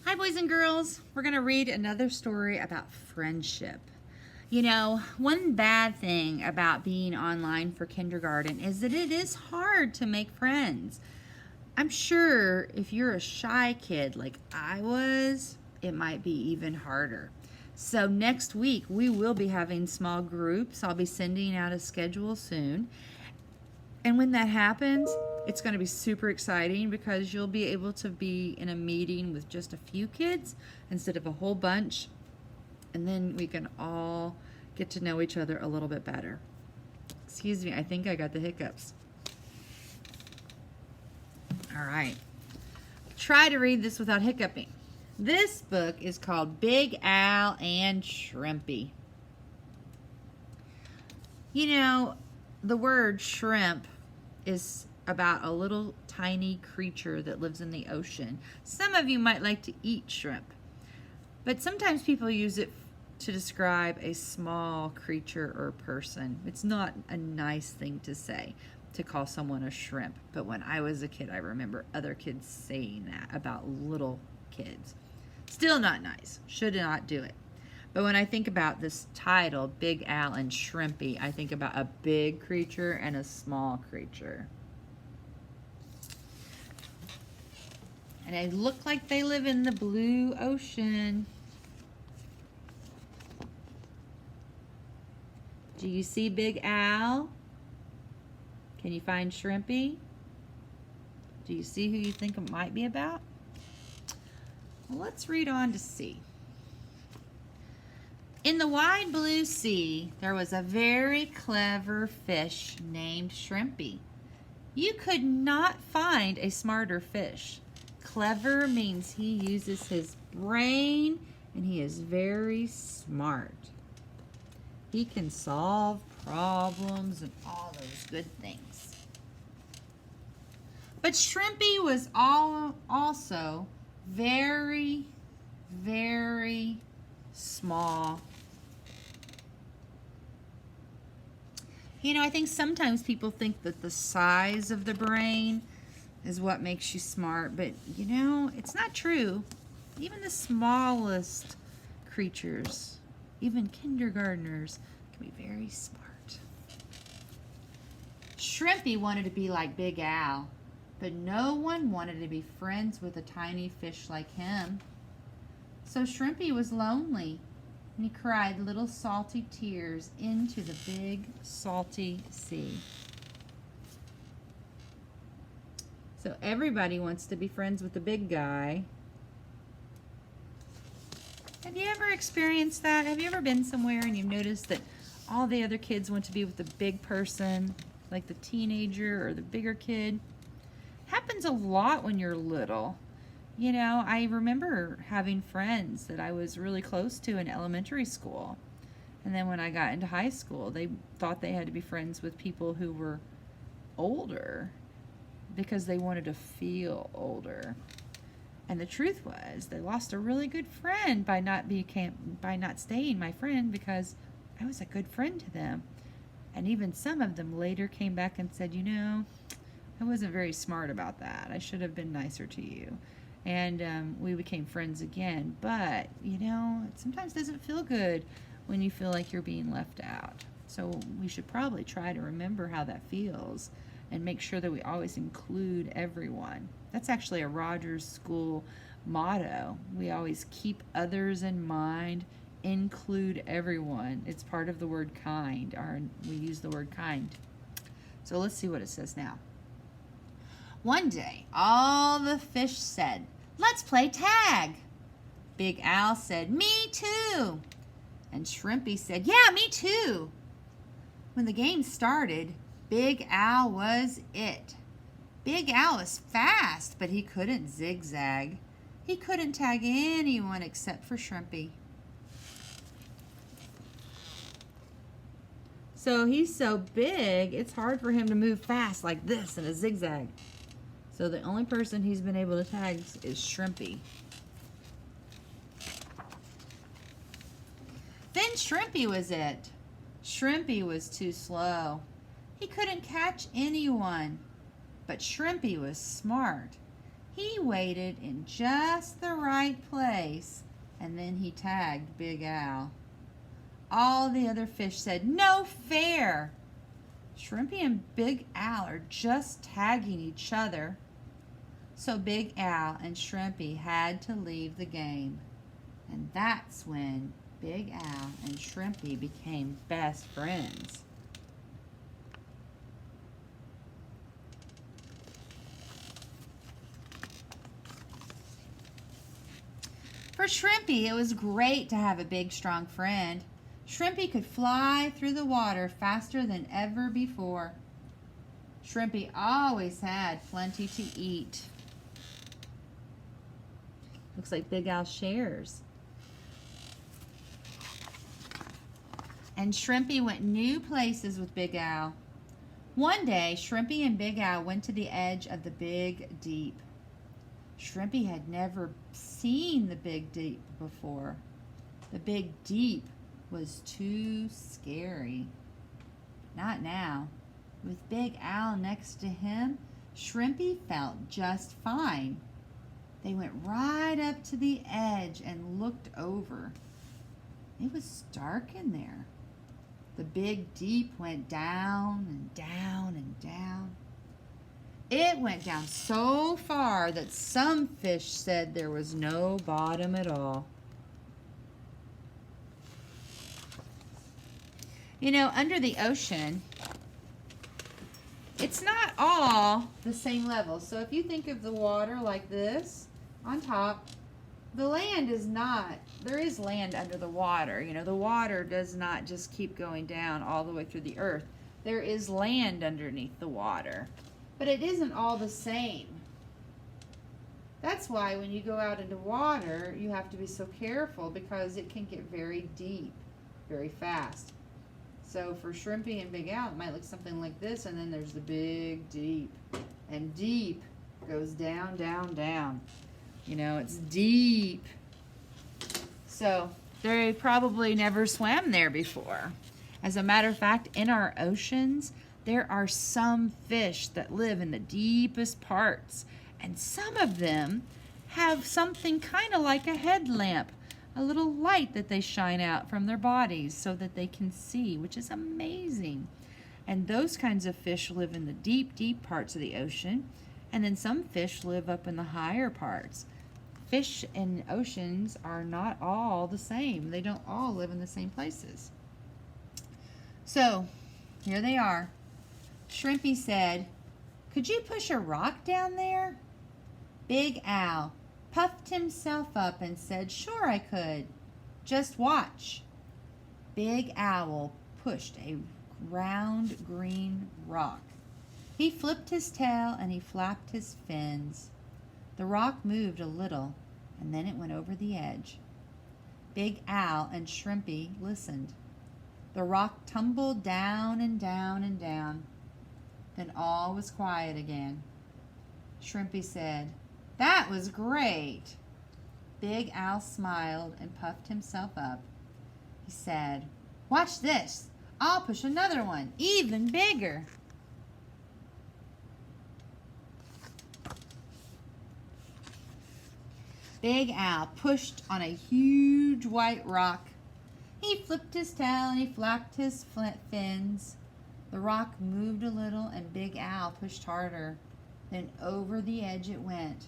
Hi, boys and girls. We're going to read another story about friendship. You know, one bad thing about being online for kindergarten is that it is hard to make friends. I'm sure if you're a shy kid like I was, it might be even harder. So next week we will be having small groups. I'll be sending out a schedule soon. And when that happens, it's going to be super exciting because you'll be able to be in a meeting with just a few kids instead of a whole bunch. And then we can all get to know each other a little bit better. Excuse me, I think I got the hiccups. All right. Try to read this without hiccuping. This book is called Big Al and Shrimpy. You know, the word shrimp is about a little tiny creature that lives in the ocean. Some of you might like to eat shrimp, but sometimes people use it to describe a small creature or person. It's not a nice thing to say, to call someone a shrimp, but when I was a kid, I remember other kids saying that about little kids. Still not nice. Should not do it. But when I think about this title, Big Al and Shrimpy, I think about a big creature and a small creature. And they look like they live in the blue ocean. Do you see Big Al? Can you find Shrimpy? Do you see who you think it might be about? Well, let's read on to see. In the wide blue sea, there was a very clever fish named Shrimpy. You could not find a smarter fish. Clever means he uses his brain and he is very smart. He can solve problems and all those good things. But Shrimpy was also very, very small. You know, I think sometimes people think that the size of the brain is what makes you smart, but you know, it's not true. Even the smallest creatures, even kindergartners, can be very smart. Shrimpy wanted to be like Big Al, but no one wanted to be friends with a tiny fish like him. So Shrimpy was lonely, and he cried little salty tears into the big salty sea. So everybody wants to be friends with the big guy. Have you ever experienced that? Have you ever been somewhere and you've noticed that all the other kids want to be with the big person, like the teenager or the bigger kid? Happens a lot when you're little. You know, I remember having friends that I was really close to in elementary school. And then when I got into high school, they thought they had to be friends with people who were older because they wanted to feel older. And the truth was, they lost a really good friend by not staying my friend because I was a good friend to them. And even some of them later came back and said, you know, I wasn't very smart about that. I should have been nicer to you. And we became friends again. But, you know, it sometimes doesn't feel good when you feel like you're being left out. So we should probably try to remember how that feels and make sure that we always include everyone. That's actually a Rogers School motto. We always keep others in mind, include everyone. It's part of the word kind. We use the word kind. So let's see what it says now. One day, all the fish said, "Let's play tag." Big Al said, "Me too." And Shrimpy said, "Yeah, me too." When the game started, Big Al was it. Big Al was fast, but he couldn't zigzag. He couldn't tag anyone except for Shrimpy. So he's so big, it's hard for him to move fast like this in a zigzag. So the only person he's been able to tag is Shrimpy. Then Shrimpy was it. Shrimpy was too slow. He couldn't catch anyone. But Shrimpy was smart. He waited in just the right place, and then he tagged Big Al. All the other fish said, "No fair!" Shrimpy and Big Al are just tagging each other. So Big Al and Shrimpy had to leave the game. And that's when Big Al and Shrimpy became best friends. For Shrimpy, it was great to have a big, strong friend. Shrimpy could fly through the water faster than ever before. Shrimpy always had plenty to eat. Looks like Big Al shares. And Shrimpy went new places with Big Al. One day, Shrimpy and Big Al went to the edge of the Big Deep. Shrimpy had never seen the Big Deep before. The Big Deep was too scary. Not now. With Big Al next to him, Shrimpy felt just fine. They went right up to the edge and looked over. It was dark in there. The Big Deep went down and down and down. It went down so far that some fish said there was no bottom at all. You know, under the ocean, it's not all the same level. So if you think of the water like this on top, the land is not, there is land under the water. You know, the water does not just keep going down all the way through the earth. There is land underneath the water, but it isn't all the same. That's why when you go out into water, you have to be so careful because it can get very deep, very fast. So for Shrimpy and Big Al, it might look something like this, and then there's the Big Deep. And deep goes down, down, down. You know, it's deep. So they probably never swam there before. As a matter of fact, in our oceans, there are some fish that live in the deepest parts. And some of them have something kind of like a headlamp. A little light that they shine out from their bodies so that they can see, which is amazing. And those kinds of fish live in the deep, deep parts of the ocean. And then some fish live up in the higher parts. Fish in oceans are not all the same. They don't all live in the same places. So, here they are. Shrimpy said, "Could you push a rock down there?" Big Al puffed himself up and said, "Sure I could. Just watch." Big Owl pushed a round green rock. He flipped his tail and he flapped his fins. The rock moved a little and then it went over the edge. Big Al and Shrimpy listened. The rock tumbled down and down and down. Then all was quiet again. Shrimpy said, "That was great." Big Al smiled and puffed himself up. He said, "Watch this. I'll push another one, even bigger." Big Al pushed on a huge white rock. He flipped his tail and he flapped his fins. The rock moved a little and Big Al pushed harder. Then over the edge it went.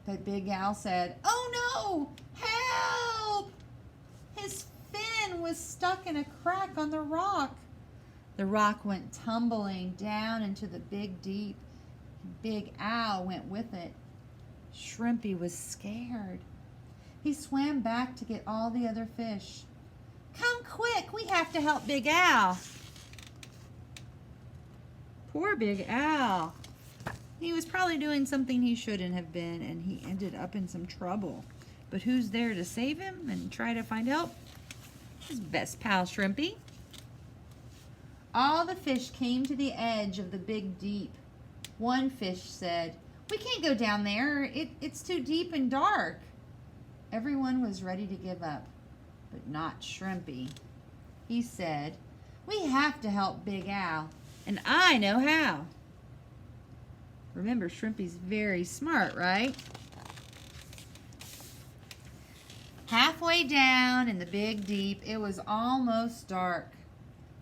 But Big Al said, "Oh no! Help!" His fin was stuck in a crack on the rock. The rock went tumbling down into the Big Deep. And Big Al went with it. Shrimpy was scared. He swam back to get all the other fish. "Come quick, we have to help Big Al." Poor Big Al. He was probably doing something he shouldn't have been, and he ended up in some trouble. But who's there to save him and try to find help? His best pal, Shrimpy. All the fish came to the edge of the Big Deep. One fish said, "We can't go down there. It's too deep and dark." Everyone was ready to give up, but not Shrimpy. He said, "We have to help Big Al, and I know how." Remember, Shrimpy's very smart, right? Halfway down in the big deep, it was almost dark.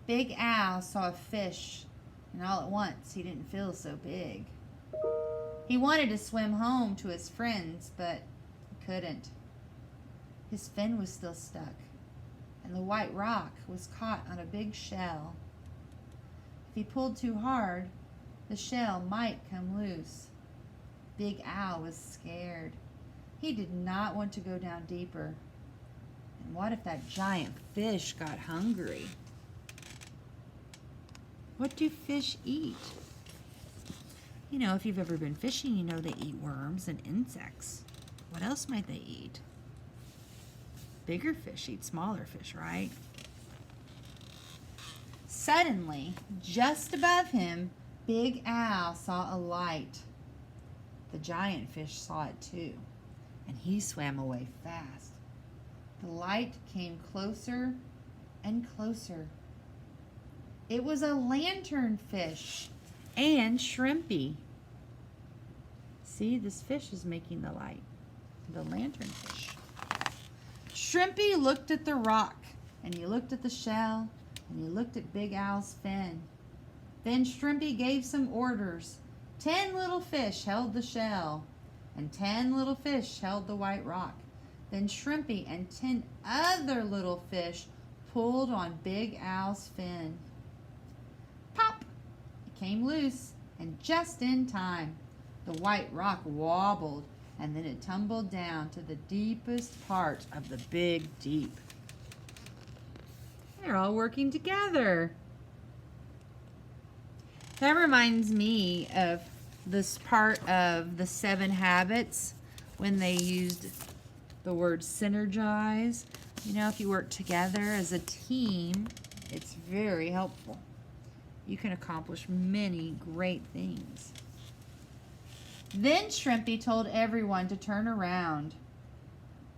Big Al saw a fish, and all at once he didn't feel so big. He wanted to swim home to his friends, but he couldn't. His fin was still stuck, and the white rock was caught on a big shell. If he pulled too hard, the shell might come loose. Big Al was scared. He did not want to go down deeper. And what if that giant fish got hungry? What do fish eat? You know, if you've ever been fishing, you know they eat worms and insects. What else might they eat? Bigger fish eat smaller fish, right? Suddenly, just above him, Big Al saw a light. The giant fish saw it too, and he swam away fast. The light came closer and closer. It was a lanternfish and Shrimpy. See, this fish is making the light. The lanternfish. Shrimpy looked at the rock, and he looked at the shell, and he looked at Big Al's fin. Then Shrimpy gave some orders. 10 little fish held the shell, and 10 little fish held the white rock. Then Shrimpy and 10 other little fish pulled on Big Al's fin. Pop! It came loose, and just in time. The white rock wobbled, and then it tumbled down to the deepest part of the big deep. They're all working together. That reminds me of this part of the 7 Habits when they used the word synergize. You know, if you work together as a team, it's very helpful. You can accomplish many great things. Then Shrimpy told everyone to turn around.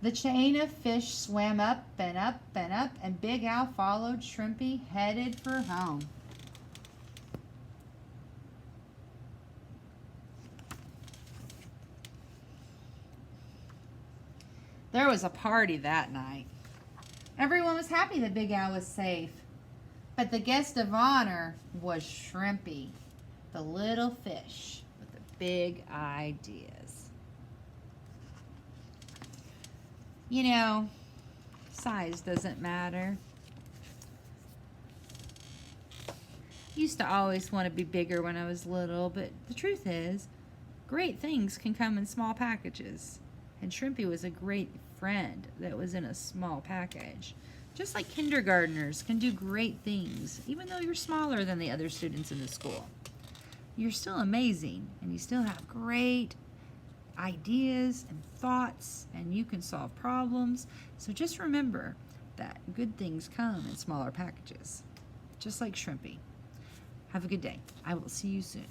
The chain of fish swam up and up and up, and Big Al followed Shrimpy, headed for home. There was a party that night. Everyone was happy that Big Al was safe. But the guest of honor was Shrimpy, the little fish with the big ideas. You know, size doesn't matter. Used to always want to be bigger when I was little, but the truth is, great things can come in small packages. And Shrimpy was a great friend that was in a small package. Just like kindergartners can do great things, even though you're smaller than the other students in the school. You're still amazing, and you still have great ideas and thoughts, and you can solve problems. So just remember that good things come in smaller packages, just like Shrimpy. Have a good day. I will see you soon.